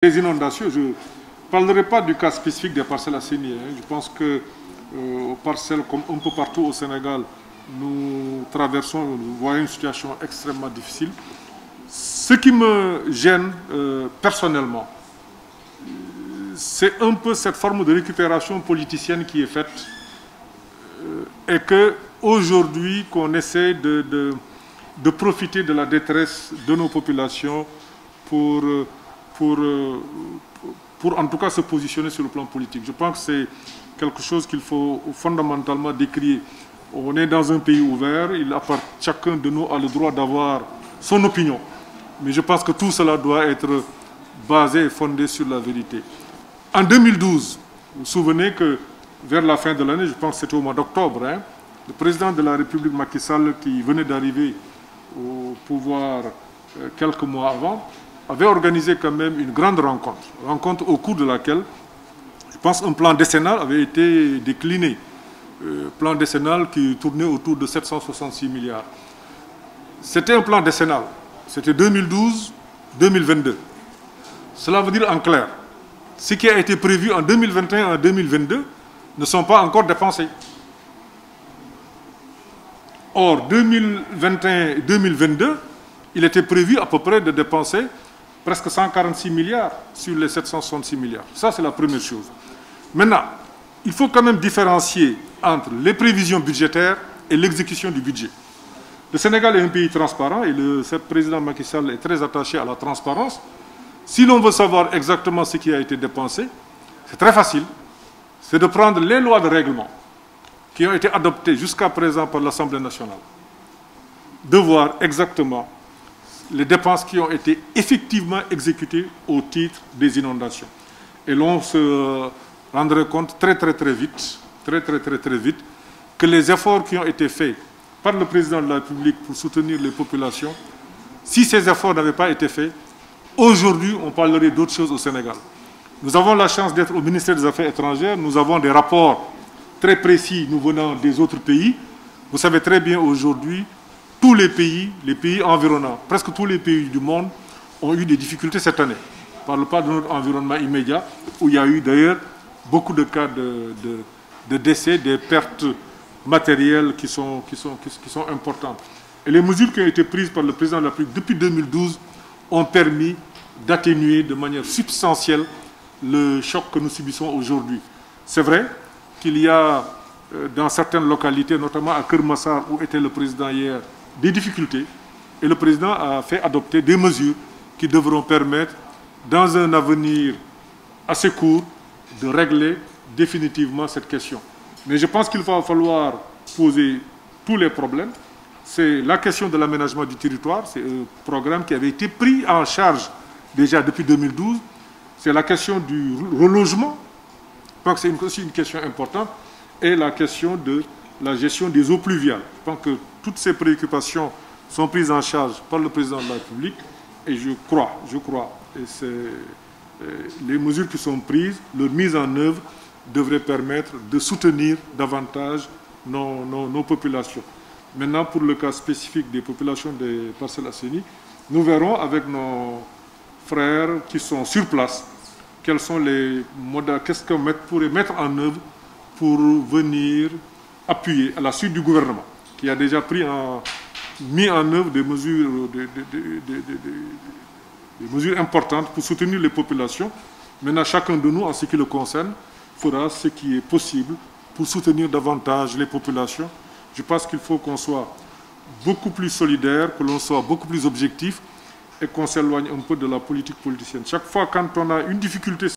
Les inondations, je ne parlerai pas du cas spécifique des Parcelles Assainies. Je pense que aux parcelles, comme un peu partout au Sénégal, nous voyons une situation extrêmement difficile. Ce qui me gêne personnellement, c'est un peu cette forme de récupération politicienne qui est faite et qu'aujourd'hui, qu'on essaie de profiter de la détresse de nos populations pour en tout cas se positionner sur le plan politique. Je pense que c'est quelque chose qu'il faut fondamentalement décrier. On est dans un pays ouvert, chacun de nous a le droit d'avoir son opinion. Mais je pense que tout cela doit être basé et fondé sur la vérité. En 2012, vous vous souvenez que vers la fin de l'année, je pense que c'était au mois d'octobre, le président de la République Macky Sall, qui venait d'arriver au pouvoir quelques mois avant, avait organisé quand même une grande rencontre au cours de laquelle, je pense, un plan décennal avait été décliné. Plan décennal qui tournait autour de 766 milliards. C'était un plan décennal. C'était 2012-2022. Cela veut dire en clair, ce qui a été prévu en 2021 et en 2022 ne sont pas encore dépensés. Or, 2021 et 2022, il était prévu à peu près de dépenser presque 146 milliards sur les 766 milliards. Ça, c'est la première chose. Maintenant, il faut quand même différencier entre les prévisions budgétaires et l'exécution du budget. Le Sénégal est un pays transparent et le président Macky Sall est très attaché à la transparence. Si l'on veut savoir exactement ce qui a été dépensé, c'est très facile. C'est de prendre les lois de règlement qui ont été adoptées jusqu'à présent par l'Assemblée nationale, de voir exactement les dépenses qui ont été effectivement exécutées au titre des inondations. Et l'on se rendrait compte très vite, que les efforts qui ont été faits par le président de la République pour soutenir les populations, si ces efforts n'avaient pas été faits, aujourd'hui, on parlerait d'autre chose au Sénégal. Nous avons la chance d'être au ministère des Affaires étrangères, nous avons des rapports très précis nous venant des autres pays. Vous savez très bien aujourd'hui, tous les pays environnants, presque tous les pays du monde ont eu des difficultés cette année. Je ne parle pas de notre environnement immédiat, où il y a eu d'ailleurs beaucoup de cas de décès, des pertes matérielles qui sont importantes. Et les mesures qui ont été prises par le président de la République depuis 2012 ont permis d'atténuer de manière substantielle le choc que nous subissons aujourd'hui. C'est vrai qu'il y a dans certaines localités, notamment à Kermassar, où était le président hier, des difficultés, et le président a fait adopter des mesures qui devront permettre, dans un avenir assez court, de régler définitivement cette question. Mais je pense qu'il va falloir poser tous les problèmes. C'est la question de l'aménagement du territoire, c'est un programme qui avait été pris en charge déjà depuis 2012. C'est la question du relogement, je pense que c'est aussi une question importante, et la question de la gestion des eaux pluviales. Je pense que toutes ces préoccupations sont prises en charge par le président de la République et je crois, et les mesures qui sont prises, leur mise en œuvre devrait permettre de soutenir davantage nos populations. Maintenant, pour le cas spécifique des populations des Parcelles Assainies, nous verrons avec nos frères qui sont sur place quels sont les modèles, qu'est-ce qu'on pourrait mettre en œuvre pour venir appuyer à la suite du gouvernement, qui a déjà mis en œuvre des mesures importantes pour soutenir les populations. Maintenant, chacun de nous, en ce qui le concerne, fera ce qui est possible pour soutenir davantage les populations. Je pense qu'il faut qu'on soit beaucoup plus solidaire, que l'on soit beaucoup plus objectif et qu'on s'éloigne un peu de la politique politicienne. Chaque fois quand on a une difficulté